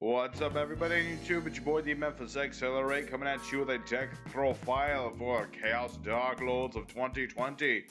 What's up, everybody on YouTube? It's your boy, the Memphis Accelerate, coming at you with a deck profile for Chaos Darklords of 2020.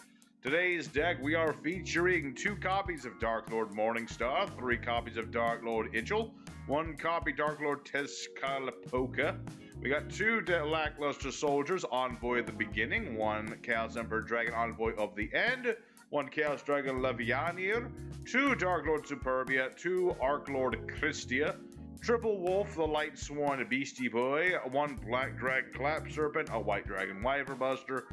Today's deck, we are featuring 2 copies of Darklord Morningstar, 3 copies of Darklord yugioh, 1 copy Darklord Tezcatlipoca. We got 2 Lackluster Soldiers, Envoy of the Beginning, 1 Chaos Emperor Dragon Envoy of the End, 1 Chaos Dragon Reptilianne, 2 Darklord Superbia, 2 Darklord Christia, Triple Wolf, the Lightsworn Beastie Boy, 1 Black Dragon Clap Serpent, a White Dragon Wyver Buster,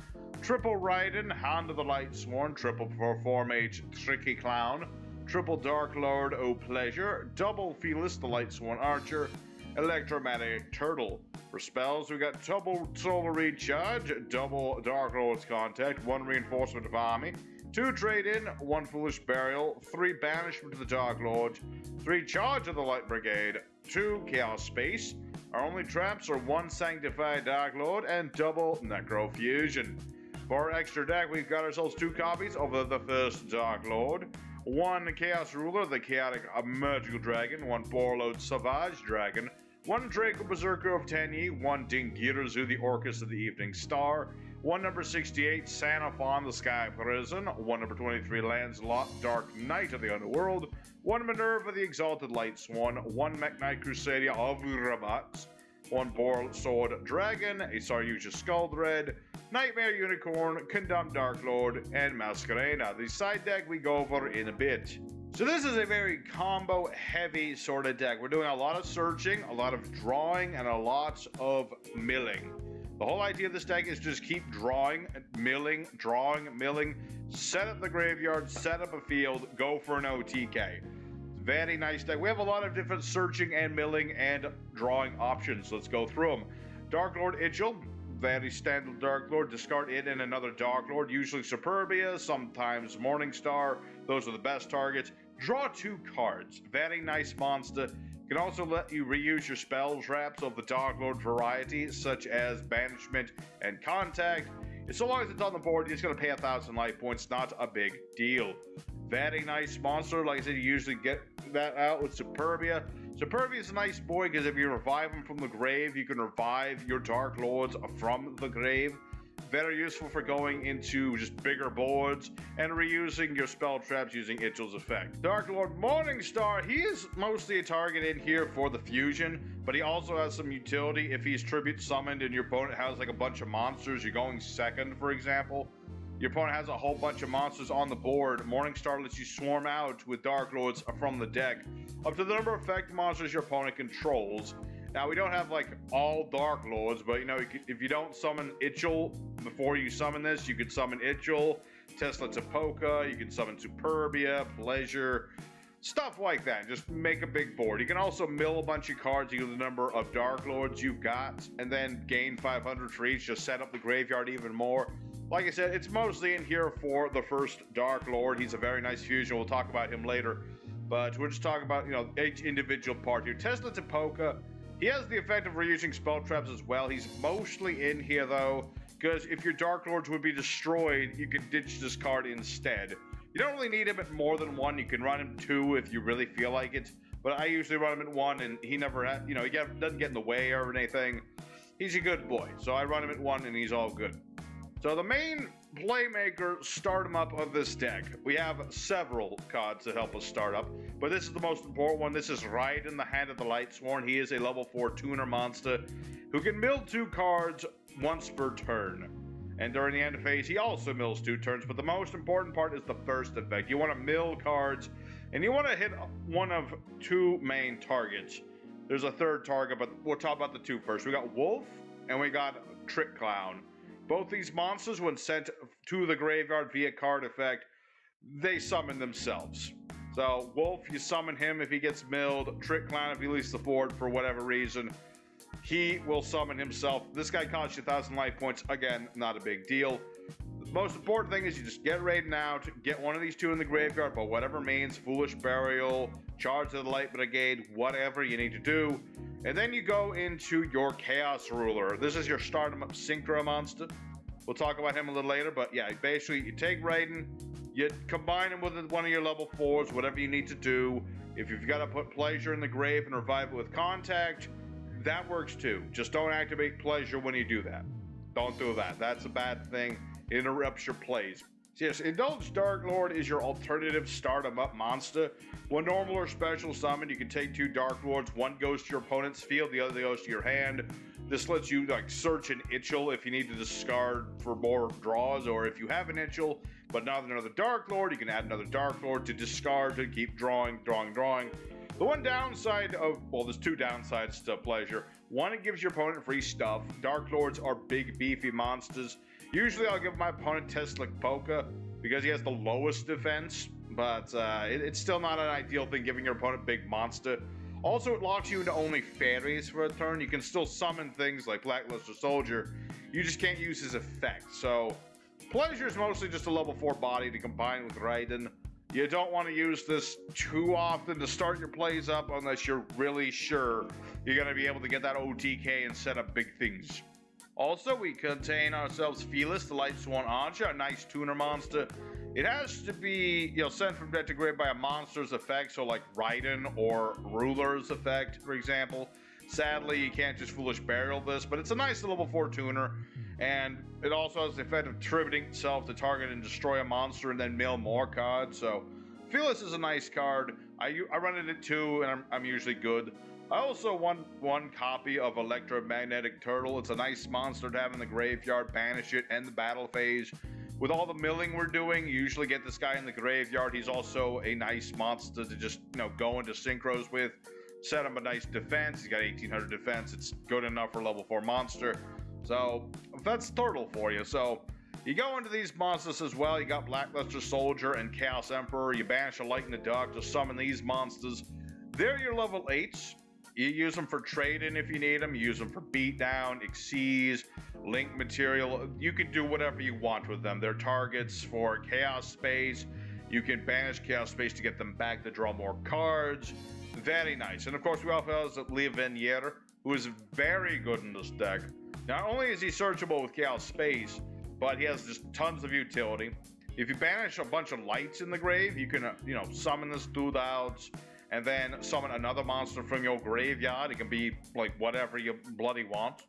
Triple Raiden, Hand of the Lightsworn, Triple Four Mage Tricky Clown, Triple Darklord O Pleasure, Double Felis, the Lightsworn Archer, Electromagnetic Turtle. For spells, we got double Solar Recharge, double Darklord's Contact, 1 Reinforcement of Army, 2 Trade-In, 1 Foolish Burial, 3 Banishment to the Darklord, 3 Charge of the Light Brigade, 2 Chaos Space. Our only traps are 1 Sanctified Darklord and double Necrofusion. For our extra deck, we've got ourselves 2 copies of the first Darklord, 1 Chaos Ruler, the Chaotic Magical Dragon, 1 Borlode Savage Dragon, 1 Draco Berserker of Tenyi, 1 Dingirazu, the Orcus of the Evening Star, 1 number 68 Sanafon, the Sky Prison, 1 number 23 Lancelot, Dark Knight of the Underworld, 1 Minerva, the Exalted Lightsworn, 1 Mekk-Knight Crusadia of Rabat, 1 Boar Sword Dragon, a Saryuja Skuldred, Nightmare Unicorn, Condemned Darklord, and Masquerena. The side deck we go over in a bit. So this is a very combo-heavy sort of deck. We're doing a lot of searching, a lot of drawing, and a lot of milling. The whole idea of this deck is just keep drawing, milling, set up the graveyard, set up a field, go for an OTK. Very nice deck. We have a lot of different searching and milling and drawing options. Let's go through them. Darklord yugioh, very standard Darklord. Discard it and another Darklord, usually Superbia, sometimes Morningstar. Those are the best targets. Draw 2 cards. Very nice monster. Can also let you reuse your spell traps of the Darklord variety, such as Banishment and Contact. So long as it's on the board, you're just going to pay 1,000 life points. Not a big deal. Very nice monster. Like I said, you usually get that out with Superbia. Superbia is a nice boy because if you revive him from the grave, you can revive your Darklords from the grave. Very useful for going into just bigger boards and reusing your spell traps using yugioh's effect. Darklord Morningstar, he is mostly a target in here for the fusion, but he also has some utility if he's tribute summoned and your opponent has like a bunch of monsters. You're going second, for example. Your opponent has a whole bunch of monsters on the board. Morningstar lets you swarm out with Darklords from the deck, up to the number of effect monsters your opponent controls. Now, we don't have, like, all Darklords, but, you know, if you don't summon yugioh before you summon this, you could summon yugioh, Tezcatlipoca, you can summon Superbia, Pleasure, stuff like that. Just make a big board. You can also mill a bunch of cards, equal the number of Darklords you've got, and then gain 500 for each, just set up the graveyard even more. Like I said, it's mostly in here for the first Darklord. He's a very nice fusion. We'll talk about him later. But we're just talking about, you know, each individual part here. Tezcatlipoca, he has the effect of reusing spell traps as well. He's mostly in here, though, because if your Darklords would be destroyed, you can ditch this card instead. You don't really need him at more than 1. You can run him 2 if you really feel like it. But I usually run him at 1, and he never, he doesn't get in the way or anything. He's a good boy. So I run him at 1, and he's all good. So the main playmaker start up of this deck. We have several cards to help us start up, but this is the most important one. This is Raiden, the Hand of the Lightsworn. He is a level 4 tuner monster who can mill 2 cards once per turn. And during the end phase, he also mills 2 turns, but the most important part is the first effect. You want to mill cards, and you want to hit one of 2 main targets. There's a third target, but we'll talk about the 2 first. We got Wolf, and we got Trick Clown. Both these monsters, when sent to the graveyard via card effect, they summon themselves. So, Wolf, you summon him if he gets milled. Trick Clown, if he leaves the board for whatever reason, he will summon himself. This guy costs you 1,000 life points. Again, not a big deal. The most important thing is you just get Raiden out, get one of these 2 in the graveyard, by whatever means, Foolish Burial, Charge of the Light Brigade, whatever you need to do. And then you go into your Chaos Ruler. This is your starting up Synchro monster. We'll talk about him a little later, but yeah, basically you take Raiden, you combine him with one of your level 4s, whatever you need to do, If you've got to put pleasure in the grave and revive it with contact, that works too. Just don't activate pleasure when you do that. Don't do that. That's a bad thing. It interrupts your plays. So yes, Indulged Darklord is your alternative start 'em up monster. When normal or special summon, you can take 2 Darklords. One goes to your opponent's field, the other goes to your hand. This lets you like search an Itchel if you need to discard for more draws, or if you have an Itchel but not another Darklord, you can add another Darklord to discard to keep drawing. The one downside of, well, there's 2 downsides to pleasure. One, it gives your opponent free stuff. Darklords are big, beefy monsters. Usually I'll give my opponent Tezcatlipoca because he has the lowest defense, but it's still not an ideal thing giving your opponent big monster. Also, it locks you into only fairies for a turn. You can still summon things like Blackluster Soldier. You just can't use his effect. So, Pleasure is mostly just a level 4 body to combine with Raiden. You don't want to use this too often to start your plays up unless you're really sure you're going to be able to get that OTK and set up big things. Also, we contain ourselves Felis, the Lightsworn Archer, a nice tuner monster. It has to be, sent from deck to grave by a monster's effect, so like Raiden or Ruler's effect, for example. Sadly, you can't just Foolish Burial this, but it's a nice level 4 tuner, and it also has the effect of attributing itself to target and destroy a monster and then mill more cards, so Felis is a nice card. I run it at 2, and I'm usually good. I also want one copy of Electromagnetic Turtle. It's a nice monster to have in the graveyard, banish it, end the battle phase. With all the milling we're doing, you usually get this guy in the graveyard. He's also a nice monster to just, go into synchros with. Set him a nice defense. He's got 1800 defense. It's good enough for level 4 monster. So, that's Turtle for you. So, you go into these monsters as well. You got Blackluster Soldier and Chaos Emperor. You banish a Light in the Dark to summon these monsters. They're your level 8s. You use them for trade-in if you need them. You use them for beatdown, exceeds, link material. You can do whatever you want with them. They're targets for Chaos Space. You can banish Chaos Space to get them back to draw more cards. Very nice. And of course, we also have Lightsworn, who is very good in this deck. Not only is he searchable with Chaos Space, but he has just tons of utility. If you banish a bunch of lights in the grave, you can, summon this dude out, and then summon another monster from your graveyard. It can be like whatever you bloody want.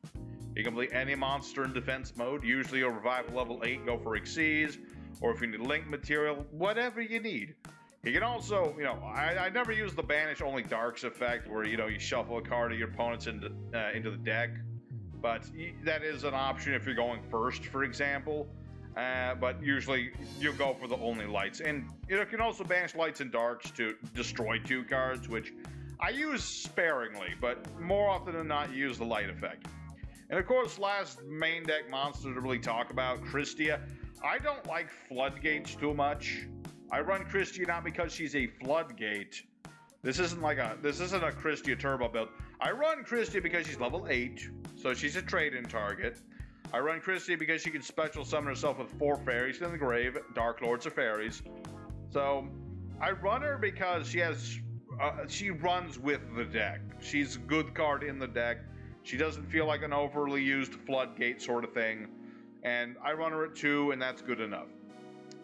You can play any monster in defense mode. Usually you'll revive level 8, go for Exceeds, or if you need link material, whatever you need. You can also, I never use the banish only darks effect where, you shuffle a card of your opponent's into the deck. But that is an option if you're going first, for example. But usually you'll go for the only lights. And you can also banish lights and darks to destroy 2 cards, which I use sparingly, but more often than not, you use the light effect. And of course, last main deck monster to really talk about, Christia. I don't like floodgates too much. I run Christia not because she's a floodgate. This isn't a Christia turbo build. I run Christia because she's level 8, so she's a trade-in target. I run Christia because she can special summon herself with 4 fairies in the grave. Darklords are fairies. So, I run her because she runs with the deck. She's a good card in the deck. She doesn't feel like an overly used floodgate sort of thing. And I run her at 2, and that's good enough.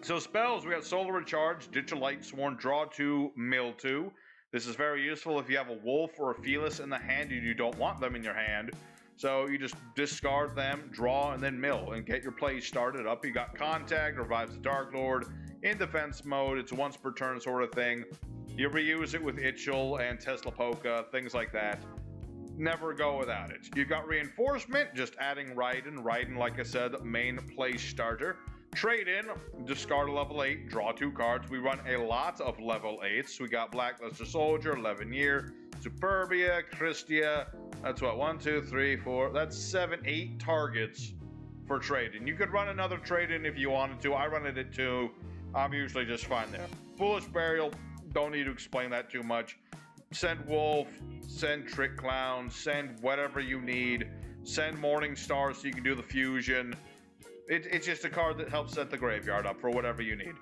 So spells, we got Solar Recharge, Ditch a Lightsworn, draw 2, mill 2. This is very useful if you have a Wolf or a Felis in the hand and you don't want them in your hand. So you just discard them, draw, and then mill, and get your plays started up. You got Contact, revives the Darklord. In defense mode, it's once per turn sort of thing. You reuse it with Itchel and Tezcatlipoca, things like that. Never go without it. You've got Reinforcement, just adding Raiden. Raiden, like I said, main play starter. Trade in, discard a level 8, draw 2 cards. We run a lot of level 8s. We got Blackluster Soldier, 11 Year, Superbia, Christia. That's what, 1, 2, 3, 4. That's 7, 8 targets for trade-in. You could run another trade-in if you wanted to. I run it at 2. I'm usually just fine there. Foolish Burial, don't need to explain that too much. Send Wolf, send Trick Clown, send whatever you need. Send Morningstar so you can do the fusion. It's just a card that helps set the graveyard up for whatever you need.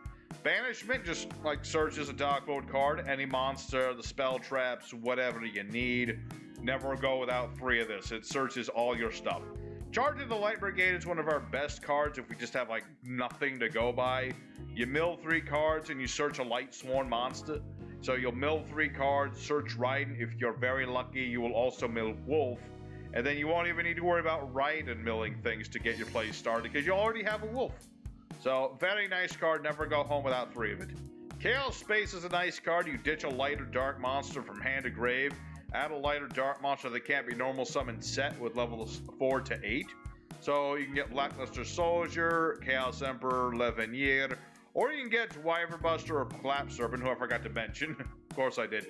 Banishment just searches a Darklord card, any monster, the spell traps, whatever you need. Never go without 3 of this. It searches all your stuff. Charge of the Light Brigade is one of our best cards if we just have nothing to go by. You mill 3 cards and you search a Lightsworn monster. So you'll mill 3 cards, search Raiden. If you're very lucky, you will also mill Wolf. And then you won't even need to worry about Raiden milling things to get your play started because you already have a Wolf. So, very nice card, never go home without 3 of it. Chaos Space is a nice card. You ditch a light or dark monster from hand to grave. Add a light or dark monster that can't be normal summoned set with levels 4 to 8. So you can get Blackluster Soldier, Chaos Emperor, Levenier, or you can get Wyvern Buster or Clap Serpent, who I forgot to mention. Of course I did.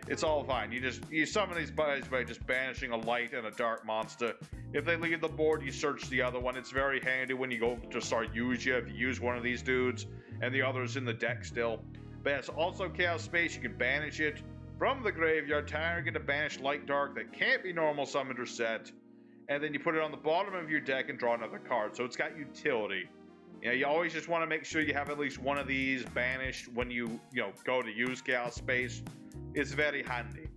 It's all fine. You summon these guys by just banishing a light and a dark monster. If they leave the board, you search the other one. It's very handy when you go to start yugioh if you use one of these dudes, and the other's in the deck still. But it's also Chaos Space. You can banish it from the graveyard, target a banished light dark that can't be normal summoned or set, and then you put it on the bottom of your deck and draw another card. So it's got utility. You always just want to make sure you have at least one of these banished when you go to use Chaos Space. It's very handy.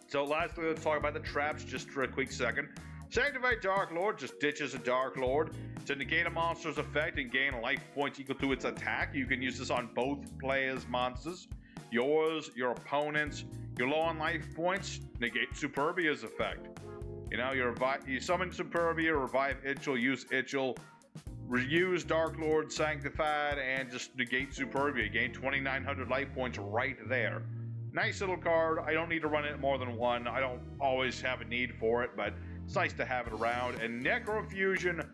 So lastly, let's talk about the traps just for a quick second. Sanctified Darklord just ditches a Darklord. To negate a monster's effect and gain life points equal to its attack, you can use this on both players' monsters. Yours, your opponent's. You're low on life points, negate Superbia's effect. You summon Superbia, revive Itchel, use Itchel, reuse Darklord Sanctified, and just negate Superbia. Gain 2,900 life points right there. Nice little card. I don't need to run it more than one. I don't always have a need for it, but it's nice to have it around. And Necrofusion,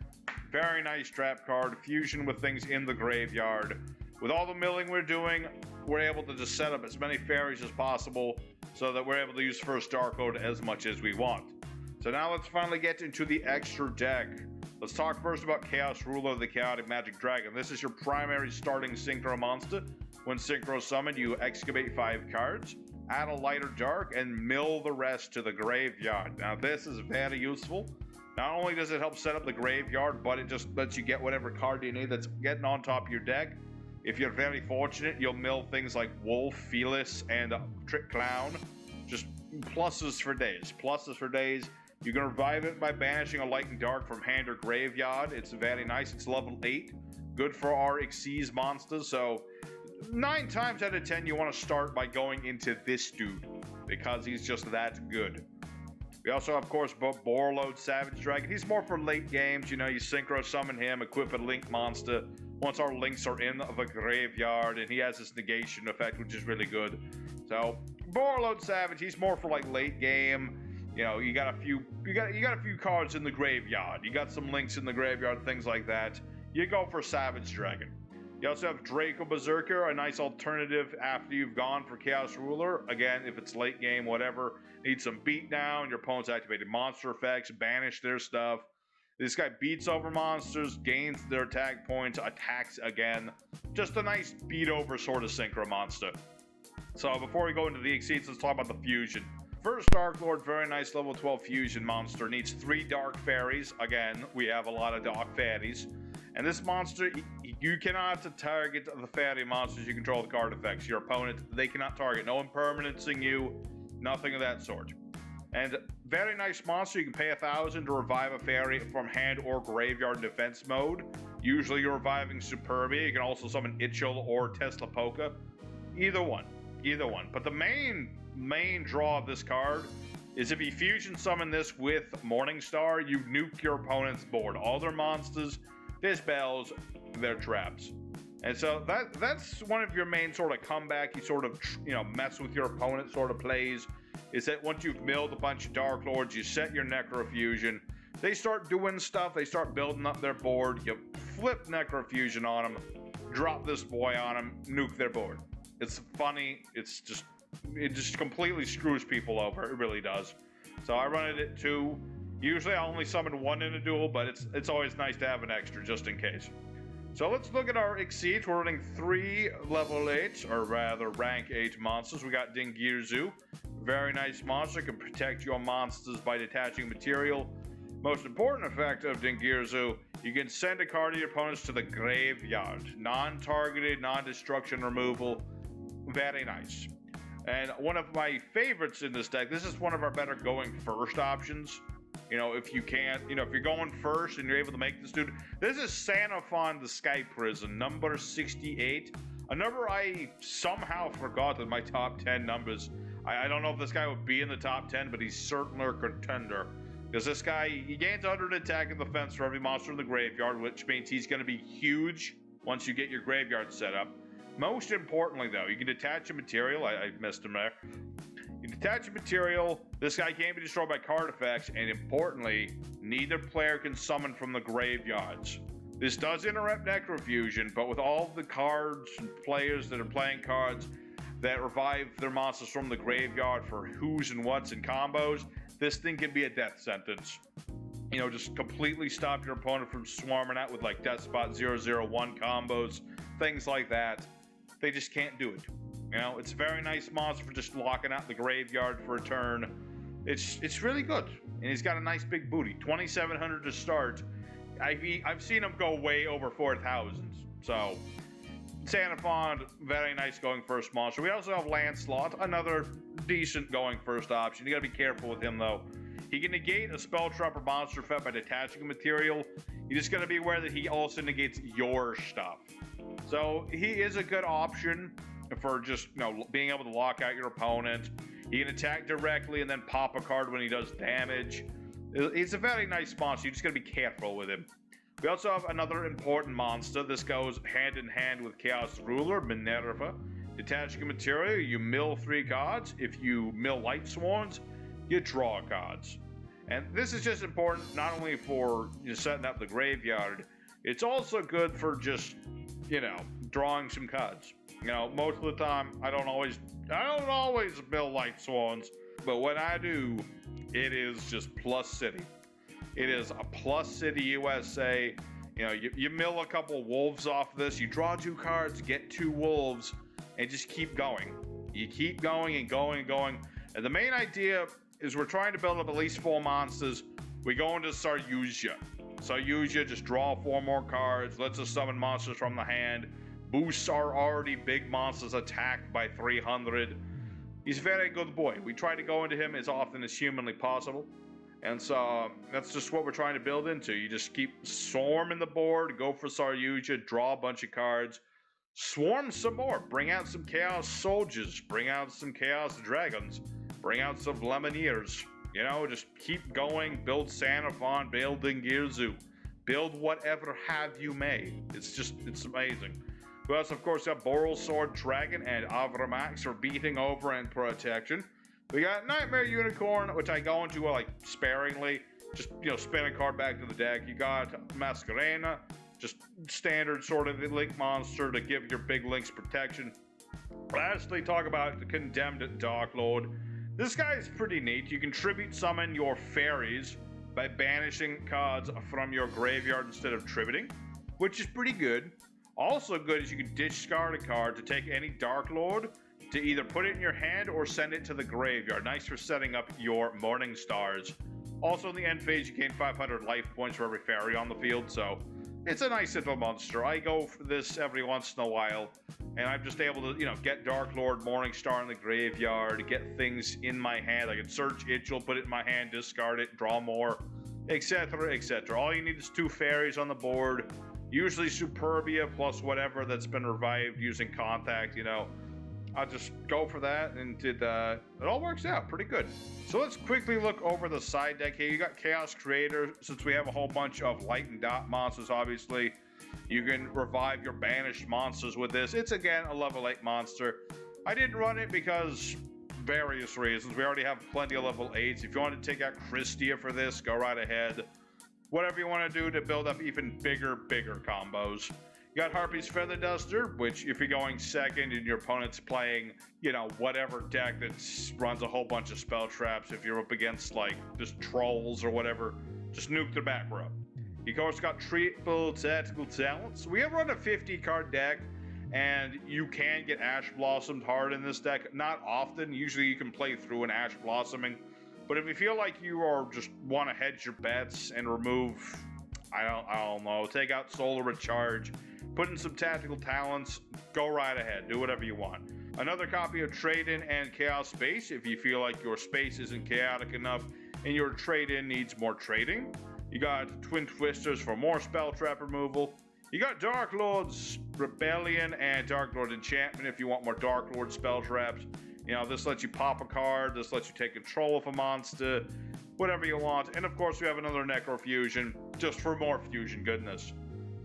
very nice trap card. Fusion with things in the graveyard. With all the milling we're doing, we're able to just set up as many fairies as possible so that we're able to use first Darklord as much as we want. So now let's finally get into the extra deck. Let's talk first about Chaos Ruler, the Chaotic Magic Dragon. This is your primary starting Synchro monster. When Synchro summoned, you excavate 5 cards, add a light or dark, and mill the rest to the graveyard. Now this is very useful. Not only does it help set up the graveyard, but it just lets you get whatever card you need that's getting on top of your deck. If you're very fortunate, you'll mill things like Wolf, Felis, and Trick Clown. Just pluses for days. Pluses for days. You can revive it by banishing a light and dark from hand or graveyard. It's very nice. It's level 8. Good for our Xyz monsters. So 9 times out of 10, you want to start by going into this dude because he's just that good. We also have, of course, Borload Savage Dragon. He's more for late games. You synchro summon him, equip a link monster once our links are in the graveyard, and he has this negation effect, which is really good. So Borload Savage, he's more for like late game. You got a few cards in the graveyard. You got some links in the graveyard, things like that. You go for Savage Dragon. You also have Draco Berserker, a nice alternative after you've gone for Chaos Ruler. Again, if it's late game, whatever, need some beatdown, your opponent's activated monster effects, banish their stuff. This guy beats over monsters, gains their attack points, attacks again. Just a nice beat over sort of Synchro monster. So before we go into the Xyz, let's talk about the Fusion. First Darklord, very nice level 12 Fusion monster. Needs 3 Dark Fairies. Again, we have a lot of Dark Fairies. And this monster, you cannot target the fairy monsters you control with card effects. Your opponent, they cannot target. No impermanencing you, nothing of that sort. And very nice monster. You can pay 1,000 to revive a fairy from hand or graveyard in defense mode. Usually you're reviving Superbia. You can also summon Itchel or Tesla Polka. Either one. But the main draw of this card is if you fusion summon this with Morningstar, you nuke your opponent's board. All their monsters, their spells, their traps. And so that's one of your main sort of comeback, you sort of mess with your opponent sort of plays, is that once you've milled a bunch of Darklords, you set your Necrofusion, they start doing stuff, they start building up their board, you flip Necrofusion on them, drop this boy on them, nuke their board. It's funny, it just completely screws people over, it really does. So I run it at 2. Usually I only summon 1 in a duel, but it's always nice to have an extra just in case. So let's look at our Xyz. We're running 3 level 8, or rather rank 8 monsters. We got Dingirzu, very nice monster, can protect your monsters by detaching material. Most important effect of Dingirzu, you can send a card of your opponents to the graveyard. Non-targeted, non-destruction removal, very nice. And one of my favorites in this deck, this is one of our better going first options. If you can't, if you're going first and you're able to make this dude, this is Sanafon the Sky Prison, number 68. A number I somehow forgot in my top 10 numbers. I don't know if this guy would be in the top 10, but he's certainly a contender. Because this guy, he gains 100 attack and defense for every monster in the graveyard, which means he's going to be huge once you get your graveyard set up. Most importantly, though, you can detach a material. I missed him there. You detach a material. This guy can't be destroyed by card effects, and importantly, neither player can summon from the graveyards. This does interrupt Necrofusion, but with all the cards and players that are playing cards that revive their monsters from the graveyard for who's and what's and combos, this thing can be a death sentence. You know, just completely stop your opponent from swarming out with like Deathspot 001 combos, things like that. They just can't do it. You know, it's a very nice monster for just locking out the graveyard for a turn. It's really good, and he's got a nice big booty. 2,700 to start. I've seen him go way over 4,000. So, Xenophon, very nice going first monster. We also have Lancelot, another decent going first option. You gotta be careful with him though. He can negate a spell trap or monster effect by detaching a material. You just gotta be aware that he also negates your stuff. So he is a good option for just, you know, being able to lock out your opponent. He can attack directly and then pop a card when he does damage. It's a very nice monster. You just gotta be careful with him. We also have another important monster. This goes hand in hand with Chaos Ruler, Minerva. Detaching a material, you mill 3 cards. If you mill Lightsworns, you draw cards. And this is just important not only for setting up the graveyard, it's also good for just, you know, drawing some cards. You know, most of the time I don't always mill Lightsworns, but when I do, it is just plus city. It is a plus city USA. You know, you mill a couple wolves off this, you draw 2 cards, get 2 wolves, and just keep going. You keep going and going and going. And the main idea is we're trying to build up at least 4 monsters. We go into yugioh. Yugioh, just draw 4 more cards, lets us summon monsters from the hand, boosts our already big monsters attack by 300. He's a very good boy. We try to go into him as often as humanly possible. And so that's just what we're trying to build into. You just keep swarming the board, go for yugioh, draw a bunch of cards, swarm some more, bring out some Chaos Soldiers, bring out some Chaos Dragons, bring out some Lemonniers. You know, just keep going, build Xenophon, build Dingirzu, build whatever have you may. It's amazing. We also, of course, have Boral Sword Dragon and Avramax for beating over and protection. We got Nightmare Unicorn, which I go into like sparingly, just, you know, spin a card back to the deck. You got Masquerena, just standard sort of link monster to give your big links protection. Lastly, talk about the Condemned Darklord. This guy is pretty neat. You can tribute summon your fairies by banishing cards from your graveyard instead of tributing, which is pretty good. Also good is you can discard a card to take any Darklord to either put it in your hand or send it to the graveyard. Nice for setting up your Morningstars. Also in the end phase, you gain 500 life points for every fairy on the field, so it's a nice little monster. I go for this every once in a while, and I'm just able to, you know, get Darklord, Morningstar in the graveyard, get things in my hand. I can search Yugioh, put it in my hand, discard it, draw more, etc., etc. All you need is 2 fairies on the board, usually Superbia plus whatever that's been revived using Contact, you know. I'll just go for that, and it all works out pretty good. So let's quickly look over the side deck here. You got Chaos Creator, since we have a whole bunch of light and dot monsters, obviously. You can revive your banished monsters with this. It's, again, a level 8 monster. I didn't run it because various reasons. We already have plenty of level 8s. If you want to take out Christia for this, go right ahead. Whatever you want to do to build up even bigger combos. You got Harpy's Feather Duster, which if you're going second and your opponent's playing, you know, whatever deck that runs a whole bunch of spell traps, if you're up against like just trolls or whatever, just nuke the back row. You of course got triple tactical talents. We have run a 50 card deck, and you can get Ash Blossomed hard in this deck. Not often. Usually you can play through an Ash Blossoming. But if you feel like you are just want to hedge your bets and remove, I don't know, take out Solar Recharge, put in some tactical talents, go right ahead, do whatever you want. Another copy of Trade-In and Chaos Space if you feel like your space isn't chaotic enough and your trade-in needs more trading. You got Twin Twisters for more spell trap removal. You got Darklord's Rebellion and Darklord Enchantment if you want more Darklord spell traps. You know, this lets you pop a card, this lets you take control of a monster, whatever you want. And of course, we have another Necrofusion just for more fusion goodness.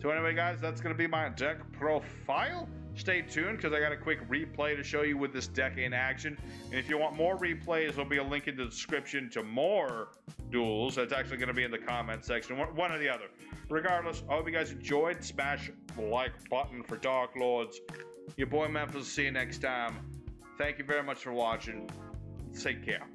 So anyway, guys, that's going to be my deck profile. Stay tuned because I got a quick replay to show you with this deck in action. And if you want more replays, there'll be a link in the description to more duels. That's actually going to be in the comment section, one or the other. Regardless, I hope you guys enjoyed. Smash the like button for Darklords. Your boy Memphis, see you next time. Thank you very much for watching. Take care.